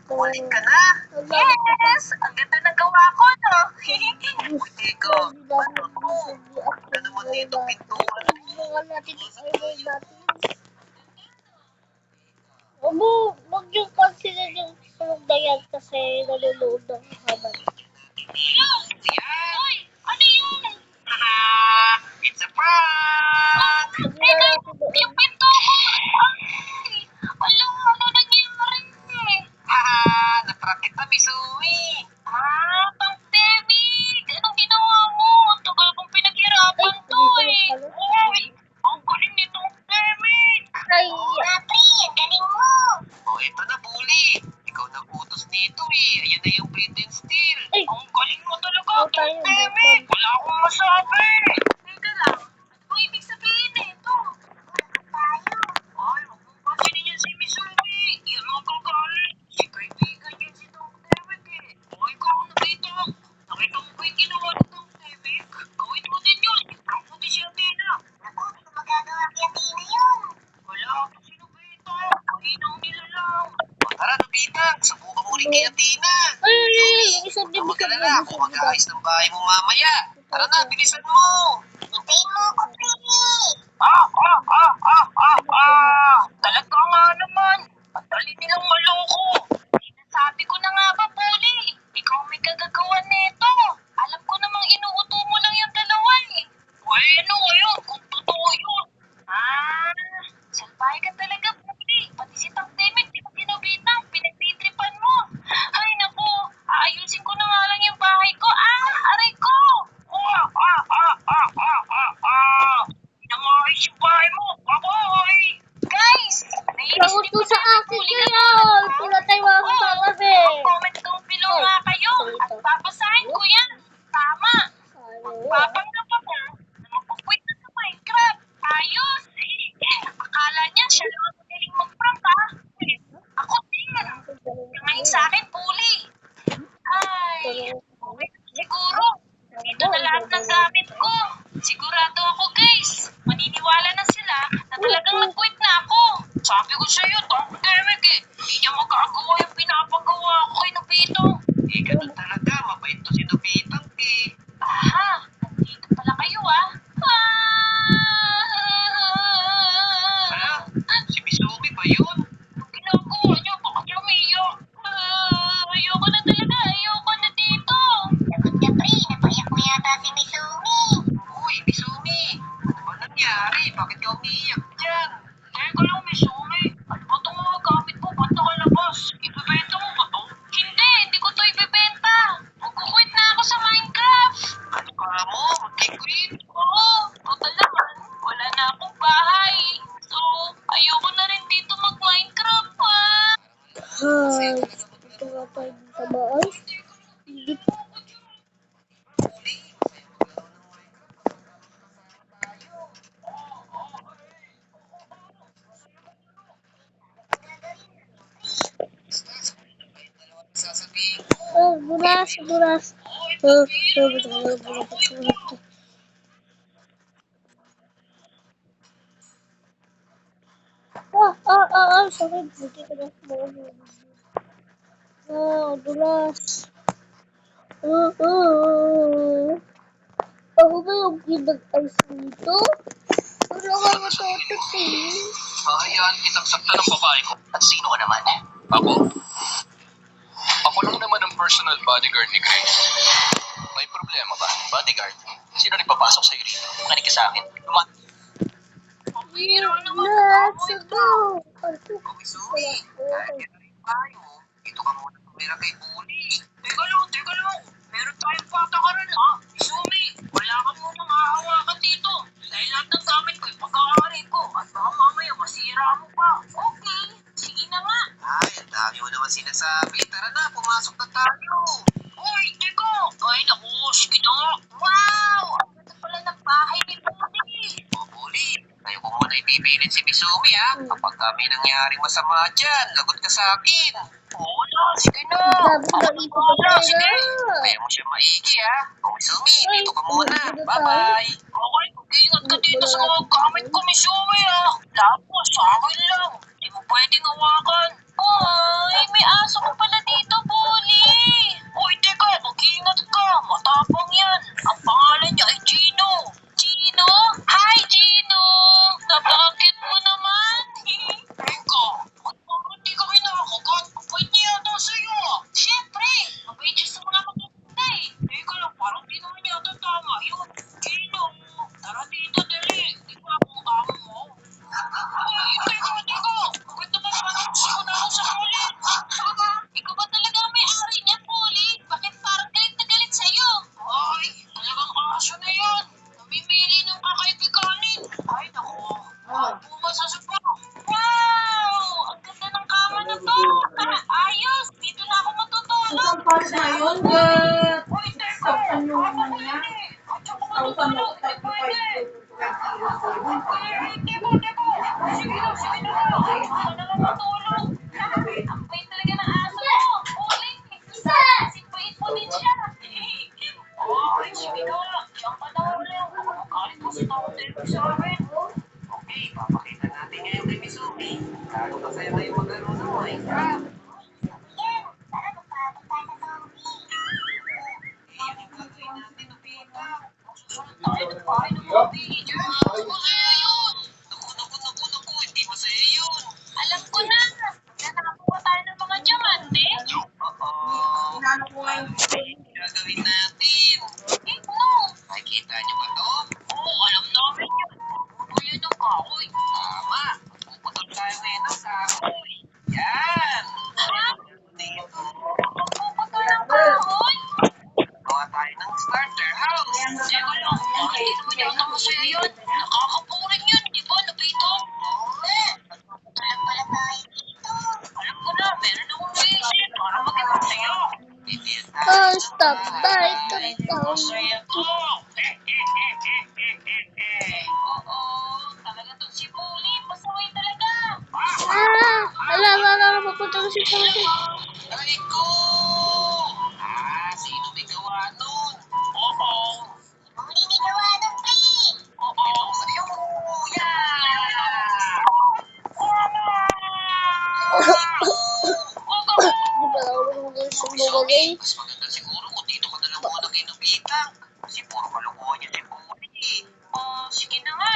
Ulit ka na? Yes! Ang ganda ng gawa ko, no? Eko, ano ko? Ano naman dito pintuan? Huwag yung consider yung sunog na yan kasi naluluod ng habang. Yan! Ano yun? It's a prank! Yung pinto ko! Walang ano nangyari eh. Naprank kita, Misumi. Pandemic! Anong ginawa mo? Ang tagal kong pinaghirapan to eh. Uy! Ang galing nitong pandemic! Ay, Pre, ang galing mo! Ito na, Bully. Ikaw nag-utos nito eh. Ayan na yung print and steal. Ay. Ang galing mo talaga, Tayo, pandemic! Wala akong masabi! Teka lang, ano ibig sabihin nito? Ay, huwag mong pansinin yan si Misumi. Yan ang kagalit. Si kaibigan yan si Dong Dewick eh. Ay, ikaw nakita. Nakita mo ba yung ginawa ni Dong Dewick? Gawin mo din yun. Prank mo din si Athena. Naku, hindi ko magagawa kay Athena yun. Wala ako si Nobita. Kahinang nilalang. Tara, Nobita. Subukan mo rin kay Athena. ay, isang Huwag mag-alala. Kung mag-aayos ng bahay mo mamaya. Tara na, bilisan mo. Hintayin mo ako, Pili. Talaga nga naman. Ang dali nilang maloko. Sinasabi ko na nga ba, Puli? Ikaw may kagagawa nito. Alam ko namang inuuto mo lang yung dalawa eh. Bueno, ngayon, kung totoo yun. Salbahe ka talaga, Puli. Pati si Tang Demet, di ba pinabitang, pinagtitripan mo. Ay, naku, aayusin ko na nga lang yung bahay ko. Aray ko! Pinamaayos yung bahay mo. Baboy! Guys! Lagot ko sa akin ngayon. Wala tayo makakagabi. Comment down below nga kayo. At babasahin ko yan. Tama. Papanggap ako na magpakwit na sa Minecraft. Ayos! Akala niya siya lang ang magaling mag-prank ha? Ako din. Ngayon sa akin, Puli. Ay, siguro. Ito na lahat ng gamit ko. Sigurado ako, guys. Maniniwala na sila na talagang nag-quit na ako. Sabi ko sa'yo, Dong Derek eh. Hindi niya magagawa yung pinapagawa ko kay Nobito. Ganun talaga. Mabait to si Nobito eh. Nandito pala kayo ah. Si Misumi ba yun? Anong ginagawa niyo? Bakit umiyak? Ayoko na talaga. Ayoko na dito. Lagot ka, pre. Napaiyak mo yata si Misumi. Uy, Misumi. Ano ba nangyari? Bakit ka umiiyak dyan? Teka lang, Misumi. Ano ba itong mga gamit mo? Ba't nakalabas? Ibebenta mo ba to? Hindi ko to ibebenta. Magkukwit na ako sa Minecraft. Ano ka mo? Magkikwit? Oo, total naman. Wala na akong bahay. So, ayoko na rin dito mag-Minecraft Ay, ito nga tayo sa bahay. Hindi pa. Sasabihin Dulas. Sorry. Buti ka na. Dulas. Ako ba yung pinag-ayos nito? Wala ka matutok eh. Hayaan kitang sakta ng babae ko. At sino ka naman? Ako. Ako lang naman ang personal bodyguard ni Grace. May problema ba? Bodyguard? Sino nagpapasok sa'yo rito? Makinig ka sa akin. Let's go! Misumi, kahit yan na rin bahay mo, dito ka muna tumira kay Bully. Teka lang. Meron tayong patakaran ha. Misumi, wala ka munang hahawakan dito. Dahil lahat ng gamit ko, ipag-aari ko. At baka mamaya masira mo pa. Okay, sige na nga. Ay, ang dami mo naman sinasabi. Tara na, pumasok na tayo. Uy, teka. Ay, naku, sige na nga. Wow! Ang ganda pala ng bahay ni Bully. Bully, kayo ko muna ipipilit si Misumi ha. Kapag kami nangyaring masama dyan, lagot ka sa akin. Oo na, sige na. Sige. Kaya mo siya maigi ha. O Misumi, dito ka muna. Bye-bye. Okay, mag-ingat ka dito sa mga gamit ko, Misumi ha. Lahat mo, sa akin lang. Hindi mo pwedeng hawakan. Ay, may aso ko pala oras na yun, but Uy, teka! stop ka nyo Ako muna. yun eh! At saka ano Tautan mo, pala, hindi 35 pwede! kilos ko yun. Teko! Sige na! Ako na lang matulog! Ang bait talaga ng aso mo! Uling! Si bait mo din siya! Ay, sige na! Diyan ka na ulit! Kahit mo si Tawag sa akin! Okay, papakita natin ngayon kay Misumi. Gaano kasaya kayo maglaro ng Minecraft? Yun yung gagawin natin, Nobita. Susunod tayo ng bahay ng mga villagers. Masaya yun! Naku, hindi masaya yun. Alam ko na. Nakakuha tayo ng mga diamante. Oo. Inano ko nga yung Gagawin natin. No. Nakikita niyo ba to? Oo, alam namin yun. Magpupuli ng kahoy. Tama. Magpuputol tayo ngayon ng kahoy. Yan. Ha? Dito. Magpuputol ng kahoy? Gawa tayo ng starter house. Teka lang, hindi naman yata masaya yun. Nakakapuring yun, di ba, Nobito? Oo nga. Magpuputalan pala tayo dito. Alam ko na, meron akong naisip para maging masaya. Stop by Masaya to. Oo, talaga to si Bully. Pasaway talaga. Ala, mapunta ko si Tawag. Aray ko! Sino may gawa nun? Oo. Bully may gawa nun, pre. Oo. Sa'yo, yeah! Di ba ako mga sumugay? Mas maganda siguro kung dito ka na lang muna kay Nobita. Kasi puro kalokohan niya si Bully. Sige na nga.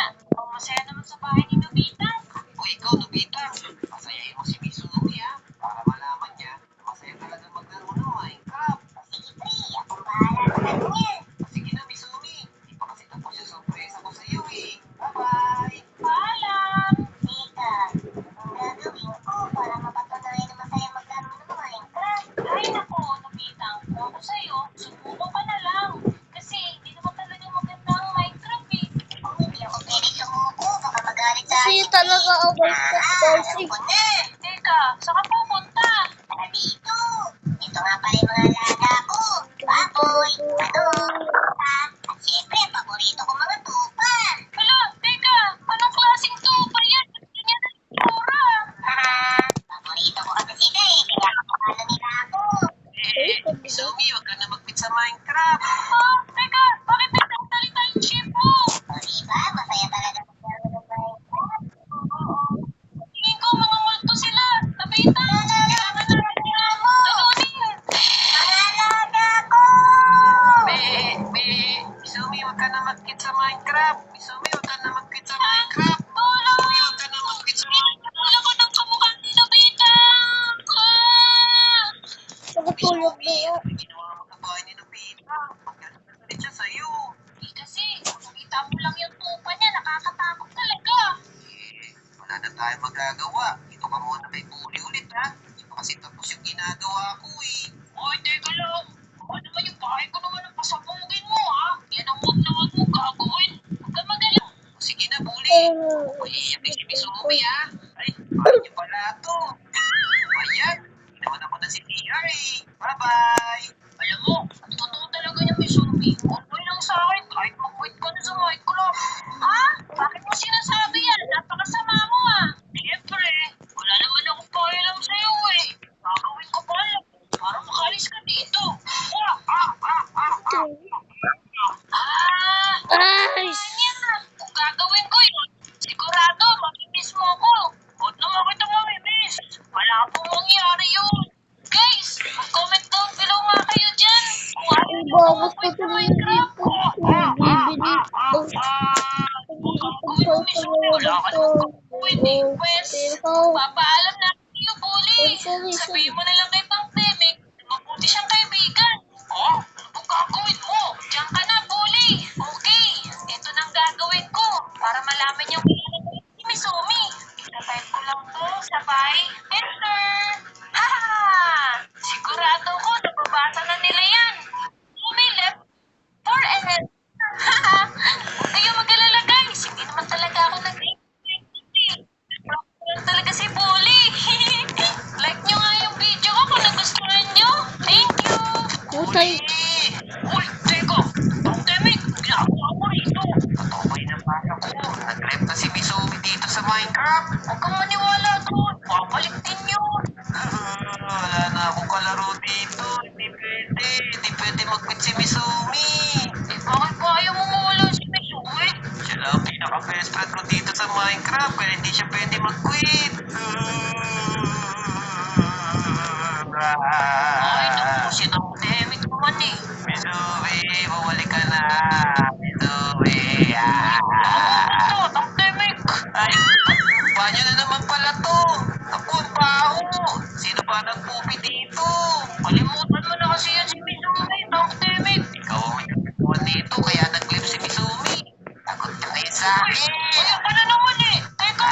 Masaya naman sa bahay ni Nobita. O ikaw, Nobita. Pasayahin mo si Misumi, ha? Para malaman niya na masaya talaga maglaro ng Minecraft. Sige, pre. Akong bahala naman niya. Sige na, Misumi. Di pa kasi tapos yung surprise ako sa iyo, eh. Bye-bye. Paalam. Teka, ang gagawin ko para mapatunayan na masaya maglaro ng Minecraft. Ay, naku, Nobita. Kung ako sa'yo, subukan ka na lang. Kasi hindi naman talaga maganda ang Minecraft, eh. Kung hindi ako pwede sumuko, baka magalit sa Kasi talaga ako kasi. Teka, saan ka pupunta? Tara dito. Ito nga pala yung mga alaga ko. Baboy, manok, at siyempre, paborito ko mga tupa. Hala, teka, anong klaseng tupa yan? Ganyan ang itsura. Paborito ko kasi sila eh, kaya kapakala nila ako. Sumi, huwag ka na mag-quit sa Minecraft. Teka, bakit nagsasalita yung ship mo? O diba, masaya talaga maglaro ng Minecraft. Tingin ko mga multo sila. Nabita. Kailangan natin nila mo. Talunin. Mga alaga ko. Misumi, huwag ka na mag-quit sa Minecraft. Misumi, huwag ka na mag-quit sa Minecraft. Tulong. Misumi, huwag ka na mag-quit sa Minecraft. Tulong ko ng kamukha ni Nobita. Nakatulog na Misumi, yan. ano yung ginawa mo sa bahay ni Nobita? Magkakasalit siya sa'yo. Kasi, kung nakita mo lang yung tupa niya, nakakatakot talaga. Wala na tayo magagawa. Dito ka muna kay Bully ulit, ha? Hindi pa kasi tapos yung ginagawa ko, eh. Ay, teka lang. Baka naman yung bahay ko naman ang pasabugin mo, ha? Yan ang huwag na huwag mo gagawin. Huwag ka magalang. Sige na, Bully. Uy, iyakin si Misumi, ha? Ay, kaya niyo pala to. Ayan, hindi naman ako na si TR, eh. Bye-bye. Alam mo, ang totoo talaga yung Misumi. Okay lang sa akin kahit mag-quit ka na sa Minecraft. Ha? Bakit mo sinasabi yan? Napakasama mo, ah. Siyempre, wala naman akong pakialam sa'yo, eh. Gagawin ko pa lang para makalis ka dito. Ay! Kung gagawin ko yun, sigurado mamimiss mo ako. Huwag naman kita mamimiss. Wala pong mangyari yun. Guys, mag-comment down below nga kayo dyan. Kung ayaw nyo Iba, na gusto mag-quit ko sa na Minecraft. bibili. Kung gagawin mo mismo, wala ka naman gagawin eh. Pwes, papaalam na kayo, Bully. Sabihin mo na lang kay Pang Temek, mabuti siyang kaibigan. Oh, ano bang gagawin mo? Diyan ka na, Bully. Okay, ito nang gagawin ko para malaman niya kung ano si Misumi. Itatype ko lang to sa by enter. Haha! Sigurado ko nababasa na nila yan. Misumi left for ahead. Haha! Huwag kayong mag-alala, guys. Hindi naman talaga ako nag-explain. Talaga si Bully. Like nyo nga yung video ko kung Patay. Uy, teka! Pandemic! Ginagawa mo rito! Totoo ba yung nabasa ko? Nag-rep na si Misumi dito sa Minecraft? Huwag kang maniwala doon! Babalik din yun! Wala na akong kalaro dito. Hindi pwede. Hindi pwede mag-quit si Misumi. Eh, bakit ba ayaw mo mawala si Misumi? Siya lang ang pinaka-best friend ko dito sa Minecraft kaya hindi siya pwede mag-quit. Ay, naku, si Pandemic naman eh. Misumi, bumalik ka na. Misumi, Ito, Pandemic. Ay, banyo na naman pala to. Ako, ang baho. Sino ba nagpupi dito? Kalimutan mo na kasi yan si Misumi, Pandemic. Ikaw ang may kapituan dito, kaya nag-live si Misumi. Takot ka kayo sa akin. Uy, ano na naman eh. Teka.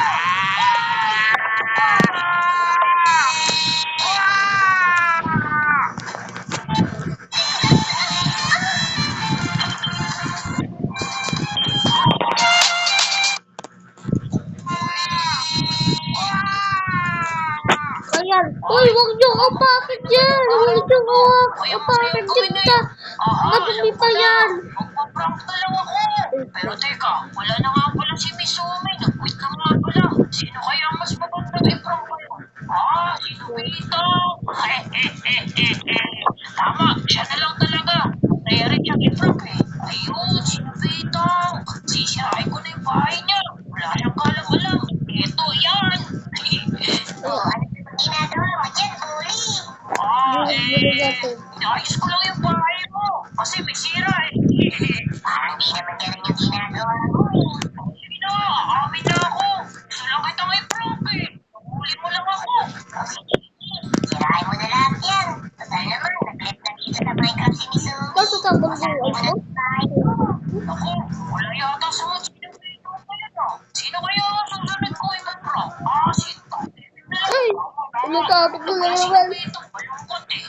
Ayan. Uy, huwag niyo kapakit yan. Huwag niyo kapakit din ka. Madumi pa yan. Magpa-prank na lang ako. Pero teka, wala na nga pala si Misumi. Nag-quit na nga pala. Sino kaya ang mas magandang i-prank ko yun? Si Nobita. Tama, siya na lang talaga. Kaya rin siyang i-prank eh. Ayun, si Nobita. Sisirain ko na yung bahay niya. Wala siyang kalam-alam. Ito, yan. Oh, Ginagawa mo dyan, bully. Bully natin. Ayos ko lang yung bahay mo. Kasi may sira eh. Parang di naman ganun yung ginagawa mo. Sige na, amin na ako. Gusto lang kitang i-prank eh. Huli mo lang ako. Sirain mo na lahat yan. Total naman, nag-live na dito sa Minecraft si Misumi. Ba't tatapon Sabi ko mo na ako? sa bahay mo. Ako, wala yata sa mga sinabito ko yun ah. Sino kaya ang susunod ko i-prank? Si Pandemic na lang. Ay, tinatapon ko na naman. Malungkot eh.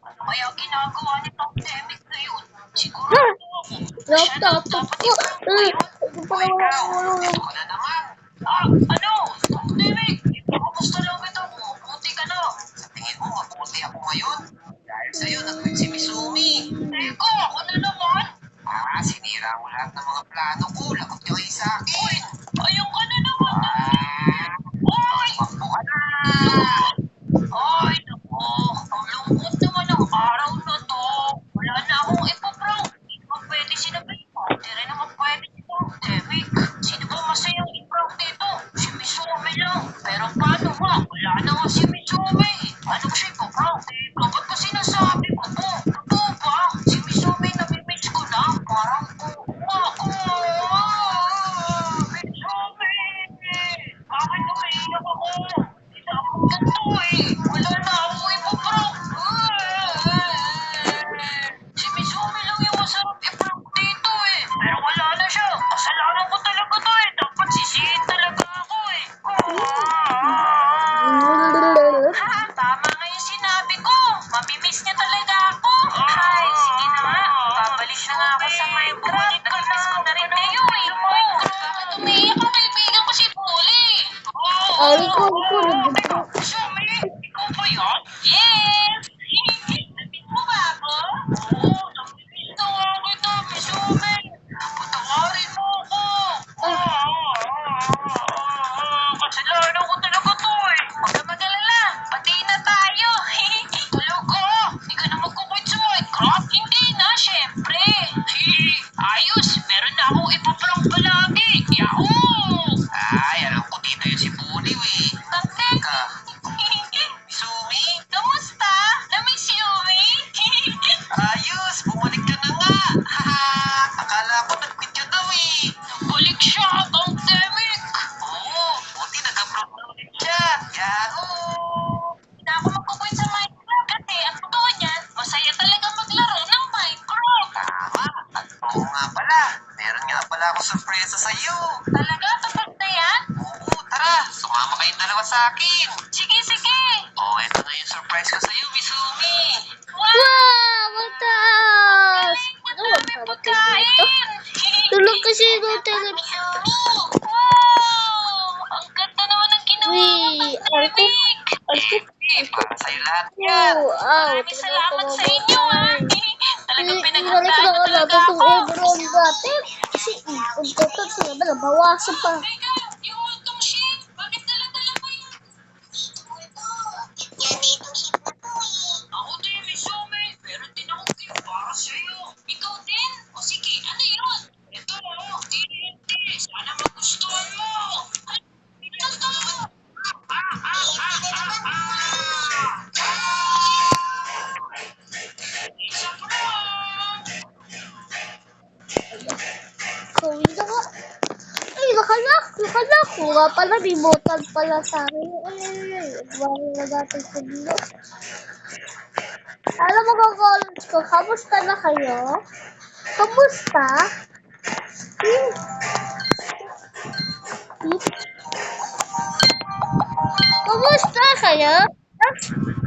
Ano kaya ginagawa ni Pandemic ngayon? Siguro Ah! ako. Laptop ko. Hindi pa naman Ito ko na naman. Ano? Pandemic, kamusta lang ito? Mabuti ka na. Sa tingin mo, mabuti ako ngayon? Dahil sa'yo, nag-quit si Misumi. Teka, ako na naman. Sinira mo lahat ng mga plano ko. Lagot ka kayo sa akin. Ayun ka na naman. Ay! Makbo ka na! Ay, naku. Ang lungkot naman ang araw na to. Wala na akong ipaprank. Hindi naman pwede sinabihin mo. Hindi rin naman pwede si Pandemic. Sino ba masayang i-prank dito? Si Misumi lang. Pero paano nga? Wala na nga si Misumi. Paano ko siya ipaprank? Ba't ba sinasabi ko to? Totoo ba? Si Misumi namimiss ko na. Parang kuha ako. Misumi! Bakit umiiyak ako? Hindi na ako ganito eh. Wala na ako ipaprank. Si Misumi lang yung masarap i-prank dito eh. Pero wala na siya. Kasalanan ko talaga to eh. Dapat sisihin talaga ako eh. Tama nga yung sinabi ko. Mamimiss niya talaga ako. Ay, sige na nga. Babalik na nga ako sa Minecraft. Namimiss ko na rin kayo eh. Bakit umiiyak ang kaibigan ko si Bully? Ay, ko. Sumi, ikaw ba yan? Yes! Namiss mo ba ako? Oo, namiss na nga kita, Misumi. Patawarin mo ako. Kasalanan ko talaga to eh. Huwag ka mag-alala. Pati na tayo. Tulog ko. Hindi ka na magkukwit sa Minecraft? Hindi na, syempre. Ayos, meron na akong ipaprank palagi. Yahoo! Ay, alam ko dito yung si Bully eh. Bakit? Misumi? Kamusta? Na-miss you eh? Ayos, bumalik ka na nga. Akala ko nag-quit ka daw eh. Balik siya, Pandemic. Oo, buti nag-upload na ulit siya. Yahoo! Hindi na ako magkukwit sa Minecraft kasi ang totoo niyan, masaya talaga maglaro ng Minecraft. Tama. At oo nga pala, meron nga pala ako sorpresa sa'yo. Talaga? Tapos na yan? Oo, tara. Sumama kayong dalawa sa akin. Sige, sige. Eto na yung surprise ko sa'yo, Misumi. Wow, mataas. Ano ang May sarap pagkain. dito? Tulog kasi yung television. Wow! Ang ganda naman ng ginawa mo, Uy, Pandemic. Arko. Para sa'yo lahat. lahat yan. Maraming salamat sa inyo, ah. Talagang pinaghandaan Ibalik na na talaga natin ako. itong overall natin. Kasi ang total sila ba, nabawasan pa. Teka, yung ultong sheet, bakit dala-dala mo yun? Yan itong ship na to eh. Ako din, Misumi. Meron din akong gift para sa'yo. Ikaw din? O sige, ano yun? Ito, TNT. Sana magustuhan mo. Ay, ito to. Isa pa. So, yun na nga. Ay, nakalak. Oo nga pala, may button pala sa akin. Ay. Nagwari na natin sa dilo. Alam mo mga college ko, kamusta na kayo? Kamusta? Hmm. Kamusta kayo?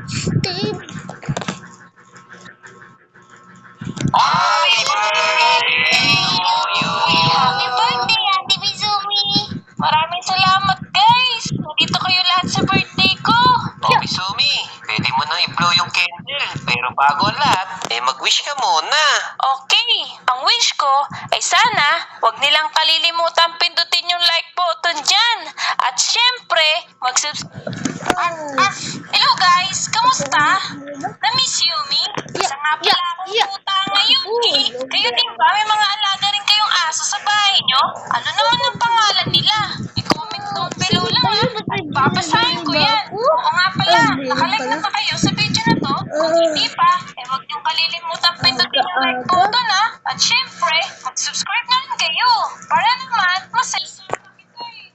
Steve. Happy birthday to you. Happy birthday, Ate Bizumi. Maraming salamat, guys. Nandito kayo lahat sa birthday ko. Oh, Misumi, pwede mo nang i-blow yung candle. Pero bago ang lahat, mag-wish ka muna. Okay, ang wish ko ay sana wag nilang kalilimutan pindutin yung like button dyan. At syempre, Hello guys, kamusta? Na-miss you me? Isa nga pala akong puta ngayon. Kayo din ba? May mga alaga rin kayong aso sa bahay nyo? Ano naman ang pangalan nila? I-comment down below lang ha. At babasahin ko yan. Oo nga pala, nakalike na ba kayo sa video na to? Kung hindi pa, wag niyong kalilimutan pindutin yung like button ha. At syempre, mag-subscribe na rin kayo. Para naman, masaya sa kita eh.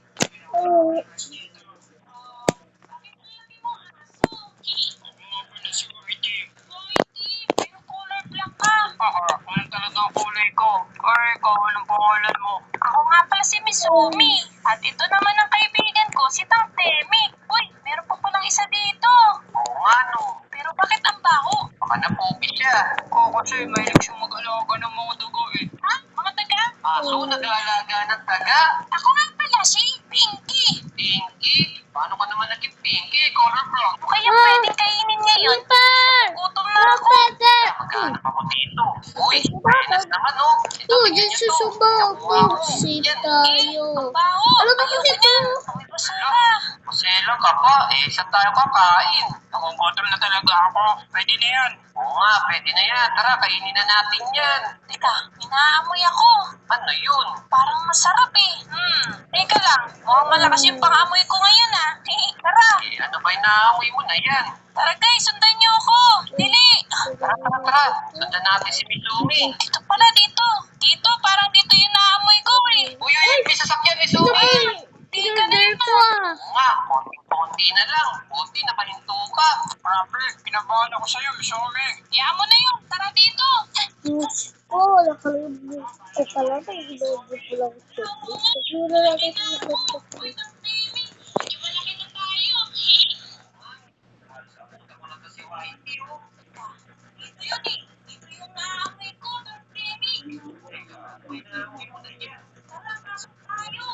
Bakit ang laki mong aso? Pero color black ka. Ano talaga ang kulay ko? Or ikaw, anong pangalan mo? Ako nga pala si Misumi. At ito naman ang kaibigan ko, si Tang Temi. Uy, meron pa palang isa dito. Oo nga, no. Pero bakit ang baho? Baka na-pogi siya. Oo, kasi mahilig siyang mag-alaga ng mga dugo eh. Ha? Mga taga? Aso, nag-aalaga ng taga. Ako nga pala si Pinky. Pinky? Paano ka naman naging Pinky? Color block. O kaya pwedeng kainin ngayon? Gutom na ako. Maghanap ako dito. Uy, Venus naman, oh. Ito, Oh, tingnan dyan niyo to. susubaw. Nakuha ko. Sip Yan. tayo. Ang baho. Ano ba Ayoko kasi ito? niyan. Amoy basura. Masela ka pa. Saan tayo kakain? Nakukutom na talaga ako. Pwede na yan. Oo nga, pwede na yan. Tara, kainin na natin yan. Teka, minaamoy ako. Ano yun? Parang masarap eh. Teka lang. Mukhang malakas yung pangamoy ko ngayon ah. Tara. Ano ba yung naamoy mo na yan? Tara guys, sundan niyo ako. Dili. Tara. Sundan natin si Misumi. Dito pala, dito. Dito, parang dito yung naamoy ko eh. Uy, may sasakyan, Misumi. Di ka na Order ko ah. Oo nga, konti na lang. Buti, nakahinto ka. Grabe, kinabahan ako sa'yo, Misumi. Kaya mo na yun. Tara dito. Diyos ko, nakalimutan ko pala na yung ginagawa ko lang ito. Siguro na natin sa mga Uy, Tang Temi. Medyo malaki na tayo. Dito yun eh. Dito yung naamoy ko, Tang Temi. Tara, pasok tayo.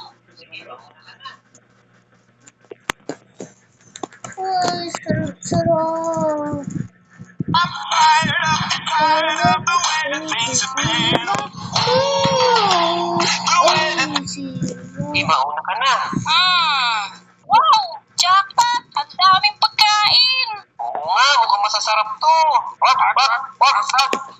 Ay, sarap-sarap. Mauna ka na. Wow! Jackpot! Ang daming pagkain! Oo nga, mukhang masasarap to. Wag.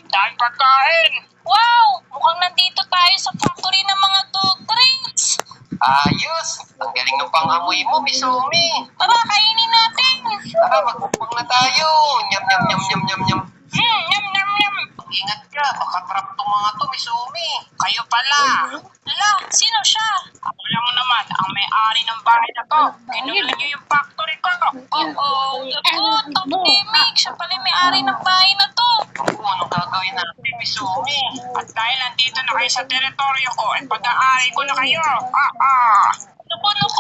Dahil pagkain. Wow! Mukhang nandito tayo sa factory ng mga dog treats! Ayos. Ang galing ng pangamoy mo, Misumi. Tara, kainin natin! Tara, magpupang na tayo. Nyam. Yum, yum, yum! Ingat ka, baka trap tong mga to, Misumi. Kayo pala. Ala, sino siya? Ako lang naman, ang may-ari ng bahay na to. Kinuha niyo yung factory ko. Oo, Tang Temi. Siya pala yung may-ari ng bahay na to. Naku, anong gagawin natin, Misumi? At dahil nandito na kayo sa teritoryo ko, at pag-aari ko na kayo. Naku,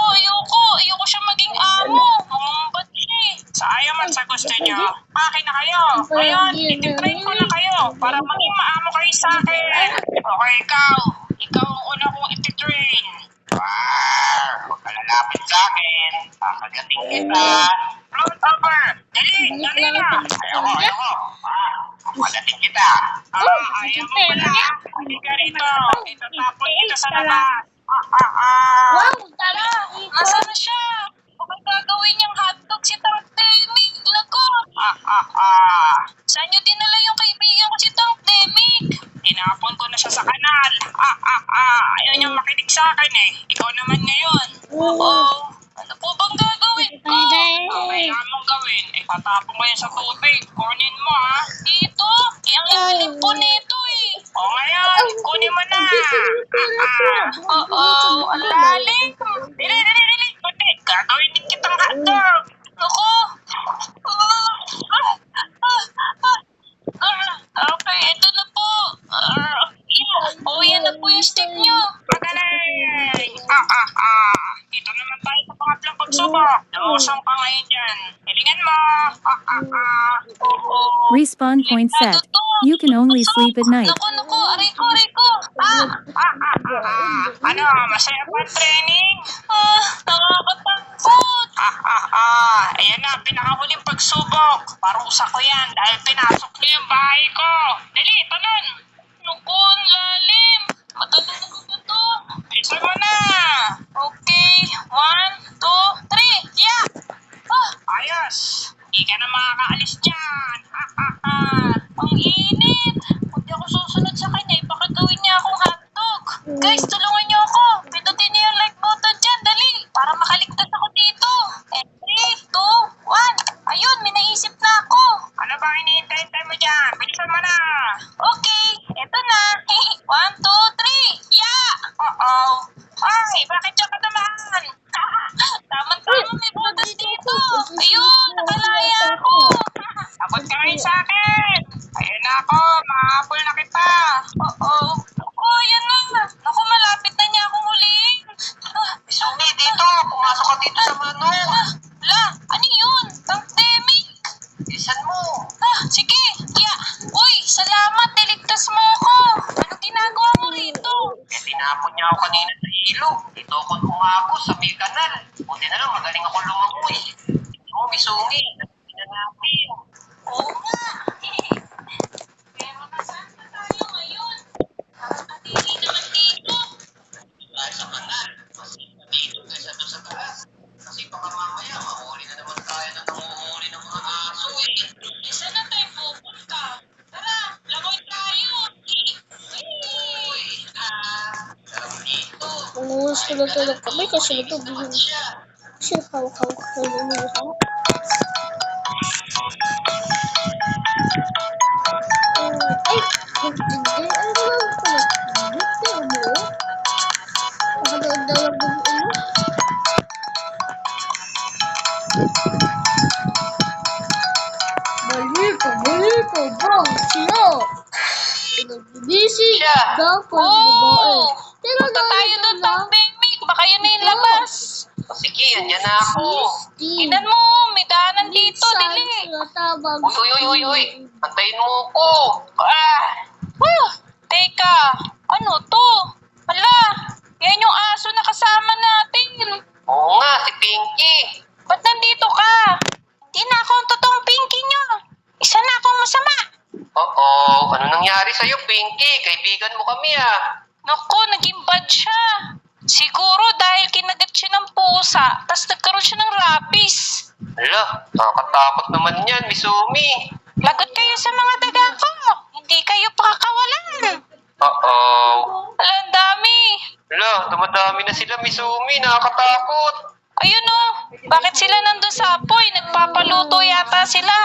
ayoko siya maging amo. Mangumbat siya eh. Sayang man sa gusto niyo. Akin na kayo. Ngayon, ititrain ko na kayo para maging maamo kayo sa akin. Okay, ikaw. Ikaw ang una kong ititrain. Huwag ka lalapit sa akin. Kakagating kita. Float over. Dali, dali na. Ayoko. Kakagating kita. Ayaw mo pala. Halika rito. Itatapon kita sa labas. Wow, tara. Nasaan na siya? Bakit gagawin niyang hotdog si Tang Demig? Naku! Saan niyo dinala yung kaibigan ko si Tang Demig? Tinapon ko na siya sa kanal. Ayaw niyang makinig sa akin eh. Ikaw naman ngayon. Oo. Ano po bang gagawin ko? Kailangan mong gawin. Itatapon ko yan sa tubig. Kunin mo ha. Dito? Ang lalim po nito eh. O ngayon, kunin mo na. Oo, ang lalim. Dili. Kunti. Gagawin din kitang hotdog. Naku! Okay, ito na po. Yan na po yung stick niyo. Magaling. Dito naman tayo sa pangatlong pagsubok. Lumusong ka ngayon dyan. Hilingan mo. Oo. Respawn point set. You can only sleep at night. Naku, aray ko. Ano, masaya pa ang training? Nakakatakot. Ayan na, pinakahuling pagsubok. Parusa ko yan dahil pinasok niyo yung bahay ko. Dali, talon. Naku, ang lalim. Matalon ako ba to? Bilisan mo na. Okay, 1, 2, 3, yeah! Ayos. Hindi ka na makakaalis dyan. Ang init. Kung di ako susunod sa kanya, ipakagawin niya akong hotdog. Guys, tulungan niyo ako. Pindutin niyo yung like button dyan, dali. Para makaligtas ako dito. 3, 2, 1. Ayun, may naisip na ako. Ano ba hinihintay mo dyan? Bilisan mo na. Okay, eto na. 1, 2, 3, yeah! Ay, bakit siya katamaan? Tama-tama, may butas dito. Ayun, nakalaya ako. Abot ka ngayon sa akin. Ayun na ako, mahabol na kita. Ako, yan na. Ako, malapit na niya akong huliin. Sumi, dito. Pumasok ka dito sa manok. Ano yun? Tang Demig? Bilisan mo. Sige, yeah. Uy, salamat, niligtas mo ako. Anong ginagawa mo rito? Tinapon niya ako kanina sa ilog. Dito ako umagos sa may kanal. Buti na lang, magaling ako lumangoy. Sumi. Natin na natin. Oo nga. Pero nasaan na tayo ngayon? Nakakatili naman dito. Dahil sa kanal, mas dito kaysa doon sa taas. Kasi baka mamaya, mahuli na naman tayo na nanguhuli ng mga aso eh. Isa na tayo pupunta. Tara, langoy tayo. Sarap dito. Nangungus ko na tulog kami kasi natubihin. Kasi hawak-hawak ka na ako. Ay! Hindi. Ano lang ko na? Hindi mo. Nakadagdalag ng ulo. Balik ko, bang! Sino? Pinagbibisi daw po yung babae. Punta tayo doon, Tang Demig. Baka yun na yung labas. Sige, yan na ako. Tingnan mo, may daanan dito, dili. Uy. Antayin mo ko. Teka, ano to? Hala, yan yung aso na kasama natin. Oo nga, si Pinky. Ba't nandito ka? Hindi na ako ang totoong Pinky nyo. Isa na akong masama. Oo, ano nangyari sa'yo, Pinky? Kaibigan mo kami ah. Naku, naging bad siya. Siguro dahil kinagat siya ng pusa, tas nagkaroon siya ng rabies. Hala, nakakatakot naman yan, Misumi. Lagot kayo sa mga daga ko. Hindi kayo pakakawalan. Oo. Hala, ang dami. Hala, dumadami na sila, Misumi. Nakakatakot. Ayun o, bakit sila nandun sa apoy? Nagpapaluto yata sila.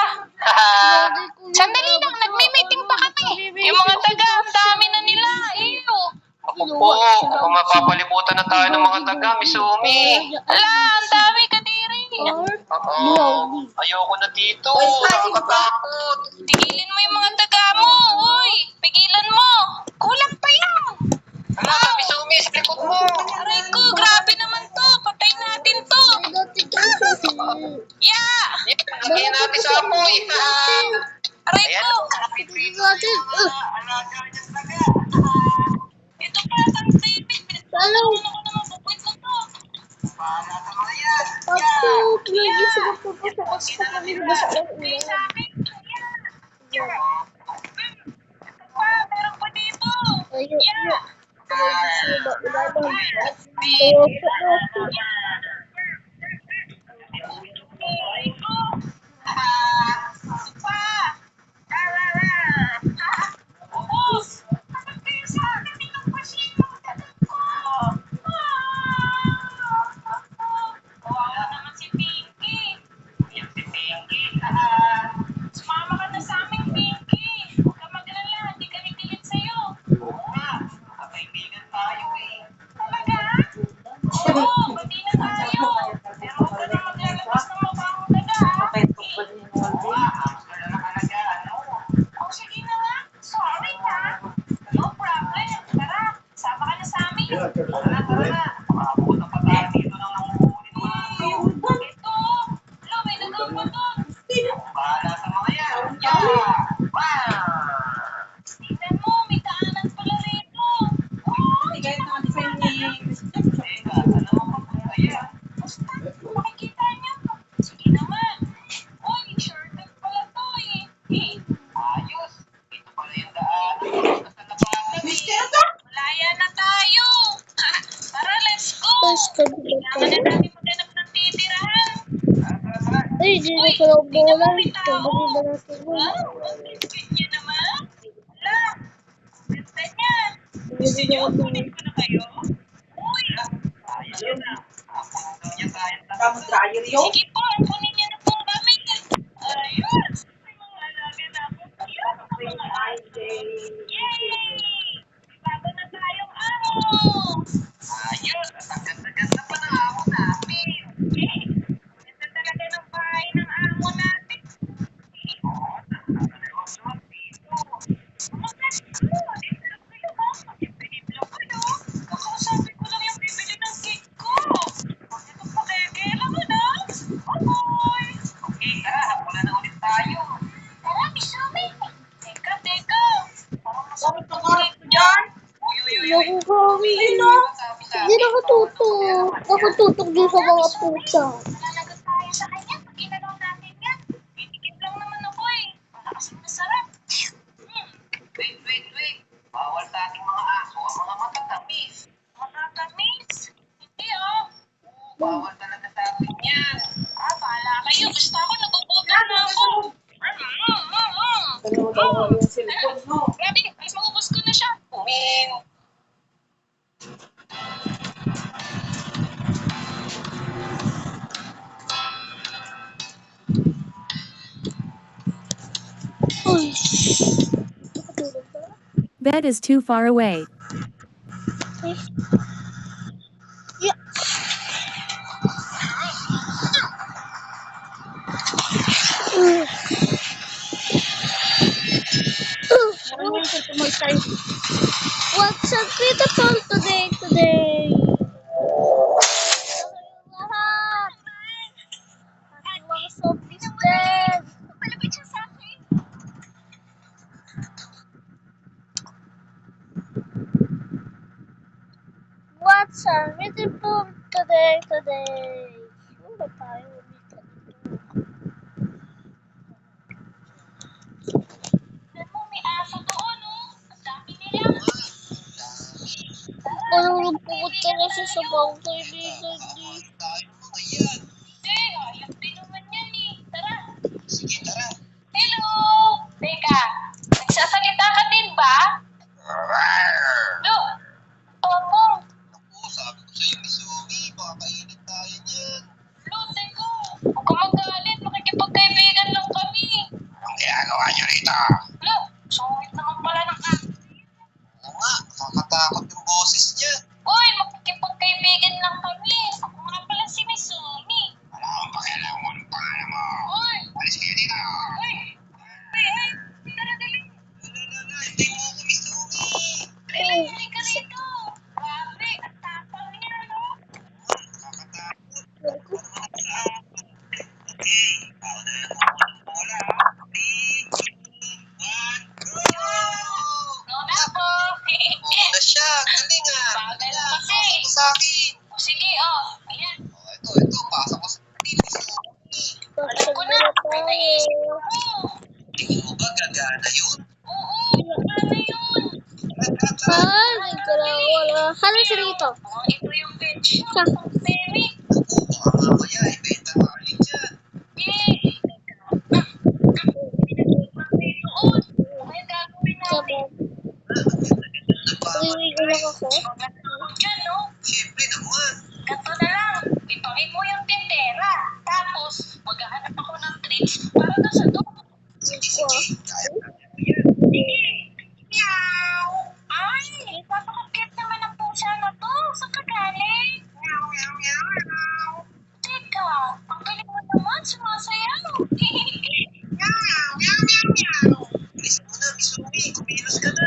Sandali lang, nagmi-meeting pa kami. Yung mga daga, ang dami na nila. Ew. Ako po, kung mapapalibutan na tayo ng mga daga, Misumi. Ala, ang dami kadiri. Oo, ayoko na dito. Nakakatakot. Pigilin mo yung mga daga mo. Uy, pigilan mo. Kulang pa yan. Hala, Misumi, sa likod mo. Aray ko, grabe naman to. Patay natin to. Yeah. Lagyan natin sa apoy. Aray Ayan, ko. kapit dito. Alaga niya daga. Ito pa, Tang Demig. Pinagpapalungan ako ng mga bubuin Sabi ko sa Bigay sa akin. Ayan. Ito pa, meron pa dito. Ayun. Yeah. Sumama ka na sa amin, Pinky. Huwag ka maglala, hindi kami pilit sa'yo. Oo nga, kaibigan tayo eh. Talaga? Oo, pati na tayo. Pero huwag ka na maglalabas ng mabahong daga, ha? Oo nga, ayos ka lang alaga, ano? Oh, sige na nga. Sorry, ha? No problem. Tara, sama ka na sa amin. Tara na. Makapunta pa tayo dito ng nanguhuli ng aso. Ito. Lo, may daga pa doon. Bahala sa mga yan. Yeah! Wow! Tingnan mo, may daanan pala rito. Oh, Hindi kahit naka-design ni Christian. Teka, ano mo papunta yan? basta, makikita niyo. Sige naman. Uy, shortcut pala to eh. Ayos! Ito pala yung daan. Basta sa labanan eh. Malaya na tayo. Tara, let's go. Kailangan na natin maghanap ng titirahan. Tara. Ay, di na pala ako bola. Sabi ba natin yun? Wow, ang cute niya naman. Wala, ganda niya. Hindi na ako Kunin ko na kayo. Uy, Ayos yun ah. Ang pundo niya kahit Tapos dryer yun. sige po, kunin niyo na po kami. Ayun, may mga alaga na po. Ayun, mga yay! Bago na tayong amo. ayos. At ang ganda-ganda pa ng amo natin. Ganda talaga ng bahay ng amo natin. Nakakaliwag dito. Kakausapin ko lang yung bibili ng cake ko. Ito pa kaya kailan mo na? Aboy! Okay, tara. Hapula na ulit tayo. Tara, Misumi. Teka. Parang masakit Bakit ang ang cake ko dyan? Naku, kami. Hindi nakatutok. Nakatutok din sa mga pusa. Malalagot tayo sa kanya pag ginalaw natin yan. Titikip lang naman ako eh. Para kasing masarap. Wait. Bawal sa ating mga aso ang mga matatamis. Matatamis? Hindi oh. Bawal talaga sa atin yan. Bahala kayo. Basta ako nagugutom na ako. Dalawa yung cellphone, no? Grabe, ay maubos ko na siya. Min. Uy. Nakatulog ba? Bed is too far away. Ay. Yeah. What's up, beautiful today? Lahat. Ating mga zombies dyan. Palapit siya sa akin. What's up, beautiful today? Ano ba tayo? Tignan mo, may aso doon, oh. Ang dami nila. Parang pumunta na siya sa mga kaibigan niya. Hindi, hayop din naman yan eh. Tara. Sige, tara. Hello! Teka, nagsasalita ka din ba? Lo, Topo. Naku, sabi ko sa'yo, Misumi, baka kainin tayo niyan. Lo, teka. Huwag ka magalit, makikipagkaibigan lang kami. Anong ginagawa niyo rito? Lo, sungit naman pala ng aso. Oo nga, nakakatakot yung boses niya. Uy, makikipagkaibigan lang kami. Ako nga pala si Misumi. Wala akong pakialam kung anong pangalan mo. Uy, Alis kayo dito. uy. Tara, dali. Hindi mo ako, Misumi. Dali ka rito. Grabe, ang tapang niya, no? Nakakatakot. Okay, ako na lang ako ng bola. 3, 2, 1, go! No na po. Oo na siya, galing ah. Bagal kasi. Pasok mo sa akin. O sige, oh. Ayan. Oh, ito, pasok ko sa akin, Misumi. Alam ko na. Gagana yun. Oo, ano yun? Ay, wala. Halos siya dito. Mukhang ito yung pet shop. Sa. Ang Temi. Naku, baka mamaya ibenta ka ulit dyan. Eh, doon. May gagawin natin. Uwi ko lang ako. Maganda ako dyan, no? Siyempre naman. Ganto na lang. Ipangin mo yung tindera. Tapos, maghahanap ako ng treats para doon sa dog. Sige, kaya natin yan. Meow! Ay, napaka-cute naman ang pusa na to. Saan ka galing? Meow, meow, meow, meow. Teka, ang galing mo naman, sumasayaw. Meow, meow, meow, meow, meow. Bilisan mo na, Misumi. Kumilos ka na.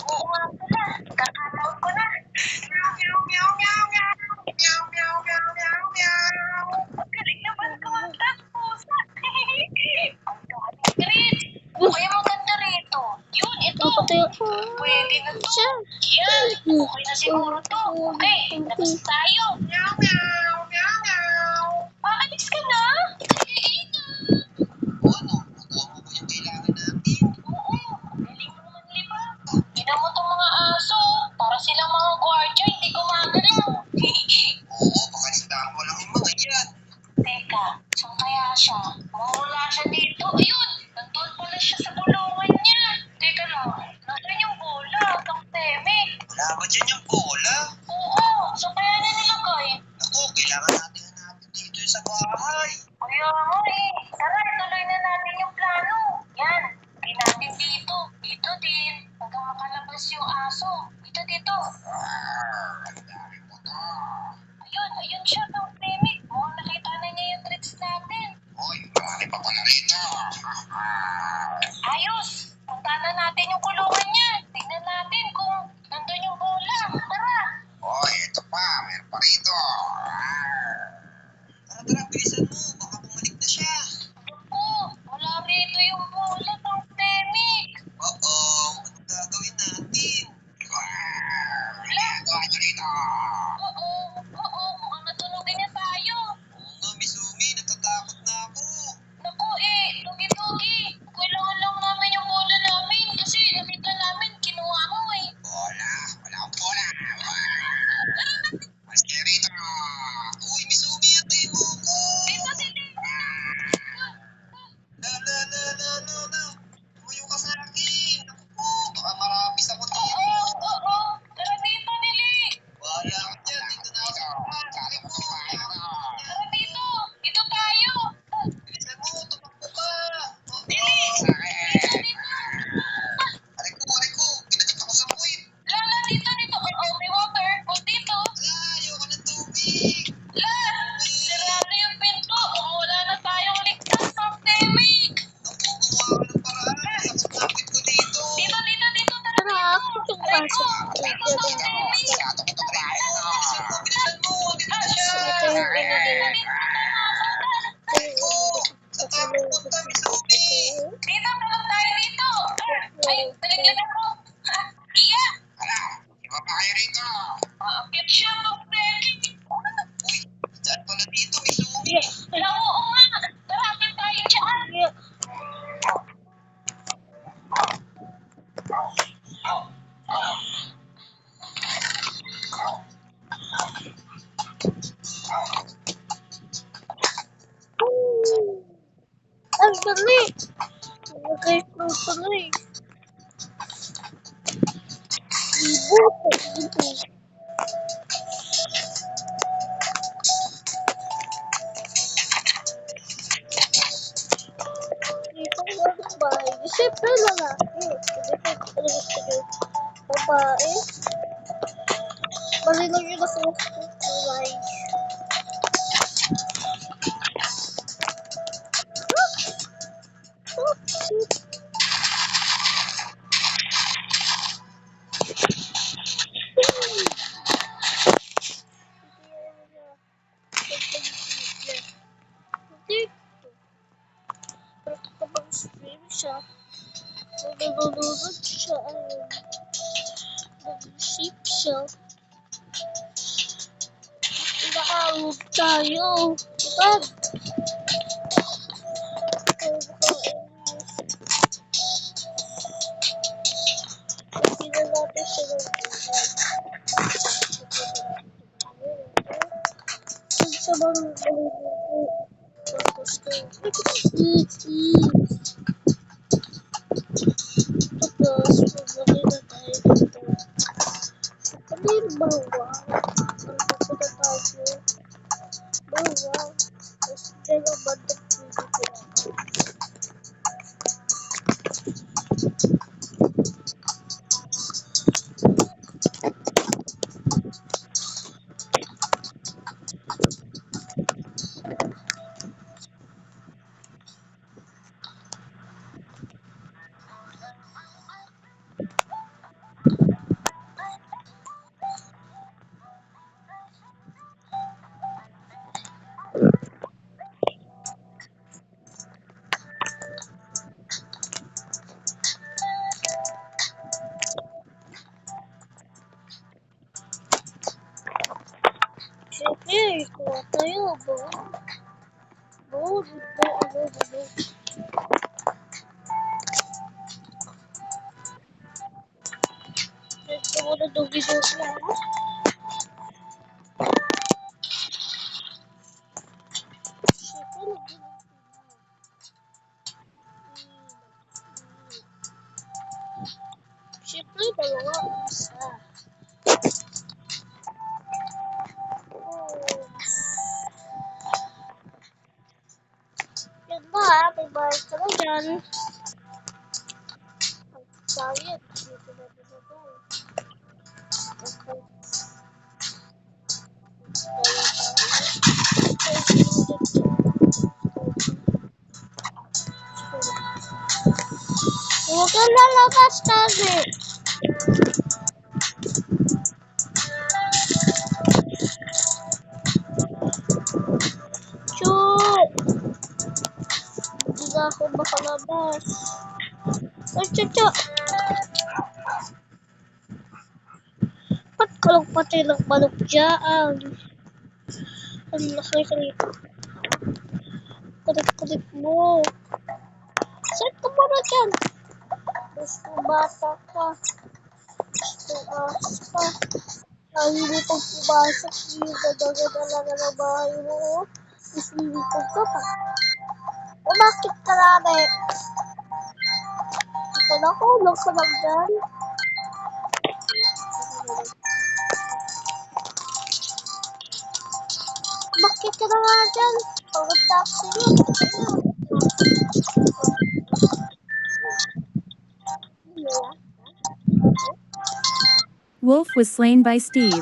Oo nga pala, kakataon ko na. Meow, meow, meow, meow, meow. Meow, meow, meow, meow, meow. Ang galing naman kumanta, pusa. Ang galing, Chris. Kaya maganda rito. Yun, ito. Napatay ako. Pwede na to. Siya. Yan, okay na siguro to. Okay, labas tayo. Meow, meow, meow, meow. Aalis ka na? Sige, ingat. O ano, nagawa mo ba yung kailangan natin? Oo, galing mo naman, Liba. Tignan mo tong mga aso. Para silang mga gwardiya, hindi gumagalaw. Oo, baka listahan mo lang yung mga yan. Teka, saan kaya siya? Mawala siya dito. Ayun, nandun pala siya sa bulungan niya. Teka lang, nasaan yung bola? Ang Temi. Wala ba dyan yung bola? Oo, saan kaya na nilagay? Naku, kailangan natin hanapin dito sa bahay. Kaya nga eh. Tara, ituloy na natin yung plano. Yan, hindi natin dito. Dito din. Hanggang makalabas yung aso. Dito, dito. Ayun, ayun siya, Kang Temi. Mukhang nakita na niya yung tricks natin. Hoy, marami pa pala rito. Ayos! Punta na natin yung kulungan niya. Tignan natin kung nandun yung bola. Tara! Hoy, ito pa, meron pa rito. Tara, bilisan mo. Baka bumalik na siya. Naku, wala rito yung bola, Kang Temi. Oo, anong gagawin natin? Ginagawa niyo rito. Oo, oo, mukhang natulogin niya tayo. Oo nga, Misumi, natatakot na ako. Naku eh, tugi-tugi. Kailangan lang namin yung bola namin kasi nakita namin kinuha mo eh. Bola, wala akong bola. Mas kayo rito. Uy, Misumi, antayin mo ako. Dito, dito. La. Tumayo ka sa akin. Naku po, baka marapis ako dito. Oo, oo. Tara dito, Dili. Wala ka dyan, dito na ako. Sabi ko, Tara dito. Dito tayo. bilisan mo, tumakbo ka. Dili. Dito, dito. Aray ko, kinagat ako sa puwit. Lala, dito, dito. Oo, may water. O dito. Ala, ayoko ng tubig. La, sirado yung pinto. Wala na tayong ligtas sa pandemic. Naku, gumawa ka ng paraan. Sakot na puwit ko dito. Dito, dito, dito. Tara Tara, dito. ako yung Aray pasok. ko. Dito sa pandemic. Masyado ko ito kaya. Bilisan mo. Dito na siya. Ito yung inilagay. Aray ko, saan tayo pupunta, Misumi? Dito, tulog tayo dito. Ay, talaglagan ko. Ha? Iya. Ala, iba pa kayo rito. Aakyat siya, mag-breaking. Uy, saan pala dito, Misumi? Alam mo, oo nga. Tara, akyat tayo dyan. Ang dali. Nagay ko tuloy. Ibo. Ibo. Dito ko ng bahay. Siyempre lalaki. Dito ko gusto ko. Babae. Malinaw yun ako. Babae. Kapag stream siya, nalulunod siya, nag-ship siya. Inaawag tayo. Kapag Tapos, magbalik na tayo dito. Ano yung bawang? Ang pupunta tayo. Bawang. Tapos, dalawa bandang pwede ko lang. Sige, kuha tayo. Bawang. Ito muna dugi-dugi ako. Siyempre, dalawa. Isa. Yan ba ha? May bayad ka na dyan. Ang sayang. Dito na dito ba? Okay. Huwag kang lalabas kasi. Choo! Hindi na ako makalabas. Ay, chucho! Ba't ka lang patay ng manok dyan? Ang laki kulit mo. Saan ka muna dyan? Gusto bata ka. Gusto ahas ka. Ang hindi pag pumasok, yung gada-gada lang ang bahay mo. Isilipog ka pa. Umakit ka namin. Ito na ko, huwag ka lang dyan. Umakit ka na nga dyan. Pagod na ako sa'yo. Wolf was slain by Steve.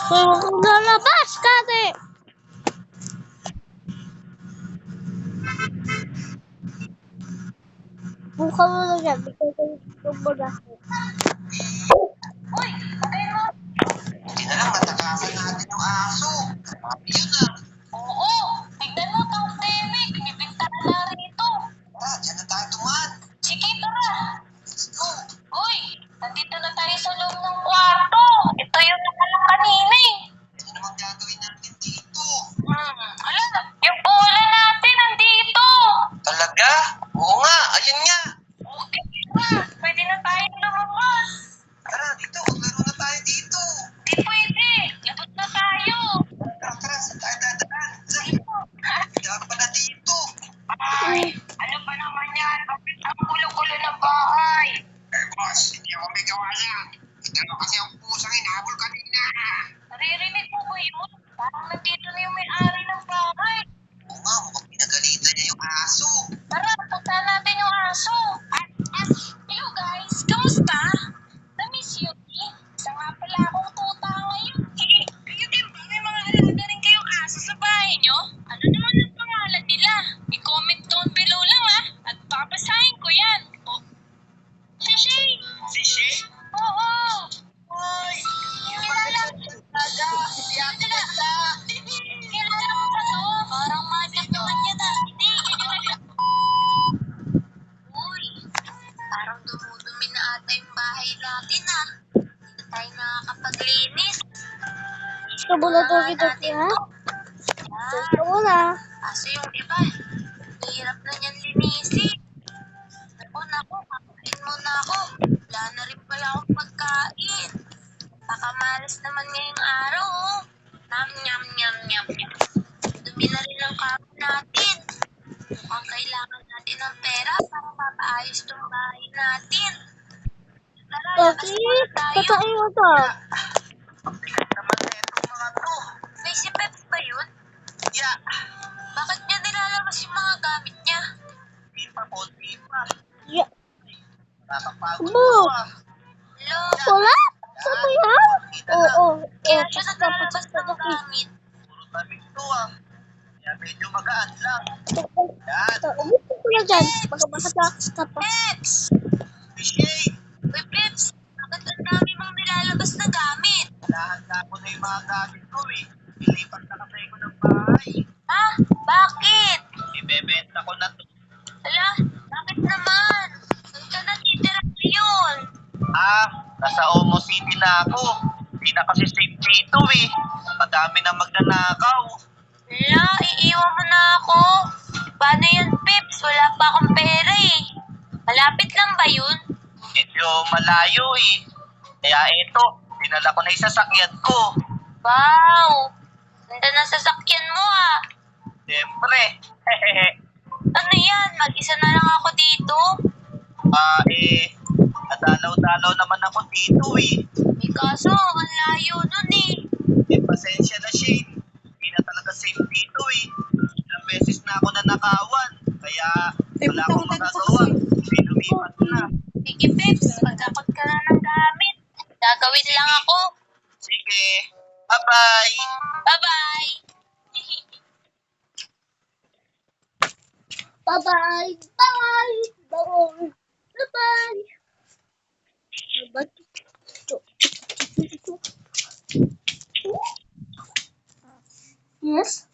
Huwag kang lalabas kasi. Buka mo lang yan. Bigay ko yung bagas mo. Buti na lang natakasan natin yung aso. Grabe yun ah. Oo, tignan mo tong Timmy. Binibintana na rito. Tara, dyan na tayo tumaan. Sige, tara. Let's go. Uy, nandito na tayo sa loob ng kwarto. Ito yung nakalang kanina eh. Ano namang gagawin natin dito? Alam, yung bola natin nandito. Talaga? Oo nga, ayun nga. Okay na, pwede na tayong lumabas. Tara, dito. Maglaro na tayo dito. Di pwede, labot na tayo. Tara, tara. Saan tayo dadaan? Diyan pala dito. Ay, ano ba naman yan? Bakit ang gulo-gulo ng bahay? Eh, boss, hindi ako may gawa yan. Ito na kasi ang pusang hinabol kanina. Naririnig mo ba yun? Parang nandito na yung may-ari ng bahay. Oo nga, mukhang pinagalitan niya yung aso. Tara, punta natin yung aso. Hello guys, kamusta? Na-miss you, eh? Isa nga pala akong tuta ngayon. Kayo din ba? May mga alaga rin kayong aso sa bahay nyo? Ano naman ang pangalan nila? I-comment down below lang ah. At papasahin ko yan. Oh, si Shay. Si Shay? Oo. Hoy, kilala mo talaga. Hindi ako kilala. Kilala mo ba to? Parang magic naman yan ah. Hindi, ganyan na. Uy, parang dumudumi na ata yung bahay natin ah. Hindi na tayo nakakapaglinis. Gusto mo na dugi-dugi ha? Gusto mo na. Kaso yung iba, Hirap na niyan linisin. Naku, kakain muna ako. Wala na rin pala akong pagkain. Pakamalas naman ngayong araw, oh. Nyam, nyam, nyam, nyam. Dumi na rin ang kamo natin. Mukhang kailangan natin ng pera para mapaayos tong bahay natin. Tara, labas Okay, muna tayo. kakain mo to. Ang bigat naman na itong mga to. May si Peps ba yun? Yeah. Bakit niya nilalabas yung mga gamit niya? Di pa, konti pa. Yeah. Nakakapagod Mo. ko ah. Hello? Wala? Saan yan? Oo. Kaya siya naglalabas ng gamit. Puro damit to ah. Kaya medyo magaan lang. Yan. Umupo ko na dyan. Baka ka pa. Peps! Appreciate. Uy, Peps! Bakit ang dami mong nilalabas na gamit? Lahanda ko na yung mga gamit ko eh. Ilipat na kasi ko ng bahay. Ha? Bakit? Ibebenta ko na to. Hala, bakit naman? Saan ka natitira ngayon? Nasa Omo City na ako. Hindi na kasi safe dito eh. Madami na magnanakaw. Hala, iiwan mo na ako. Paano yan, Peps? Wala pa akong pera eh. Malapit lang ba yun? Medyo malayo eh. Kaya eto, dinala ko na yung sasakyan ko. Wow! Ganda ng sasakyan mo ah. Siyempre. Ano yan? Mag-isa na lang ako dito? Nadalaw-dalaw naman ako dito eh. May kaso, ang layo nun eh. Pasensya na Shane. Hindi na talaga safe dito eh. Ilang beses na ako nanakawan. Kaya wala akong magagawa. Lumipat na. Sige, Peps. Magkakot ka na ng gamit. Gagawin lang ako. Sige. Bye-bye. Bye-bye! Bye-bye. Bye. Bye. Bye-bye. Yes?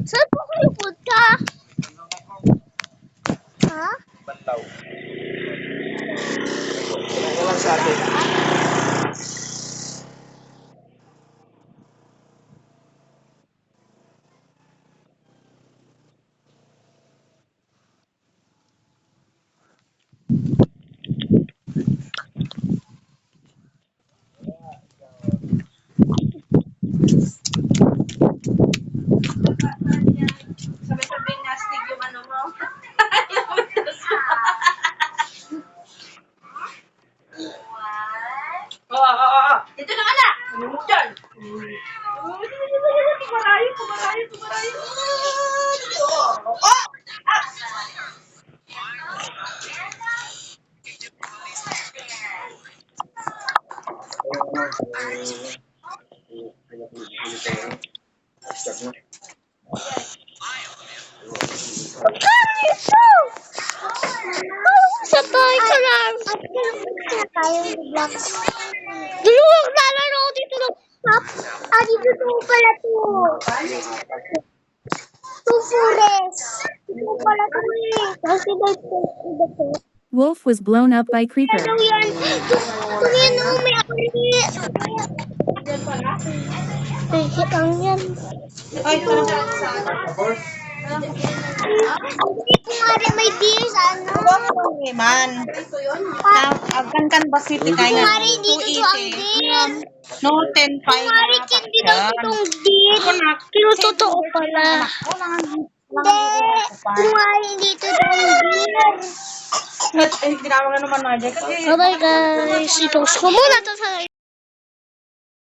Saan po kayo punta? Ha? Bantaw. Walang sabi. Sabi-sabihin nastig yung ano mo. Oo. Dito na ka na. Ano mo dyan? Kumarayo. Ganito! Sa tayo ka lang. Tayo vlog. Dulong lalaro dito ng top. Dito to pala to. To forest. Dito pala to eh. Kasi dito. Wolf was blown up by Creeper. Ano yan? Tumingin mo, may akali. Bigit ang yan. Ay, parang Kung nga may beers, ano? Man. Agkan ba city Kung kaya nga dito to ang beer. no 10 Kung nga hindi daw itong beer. Pero totoo pala. Hindi. Kung nga hindi ito ang beer. Hindi naman naman na Bye-bye guys. Ito ko muna to sa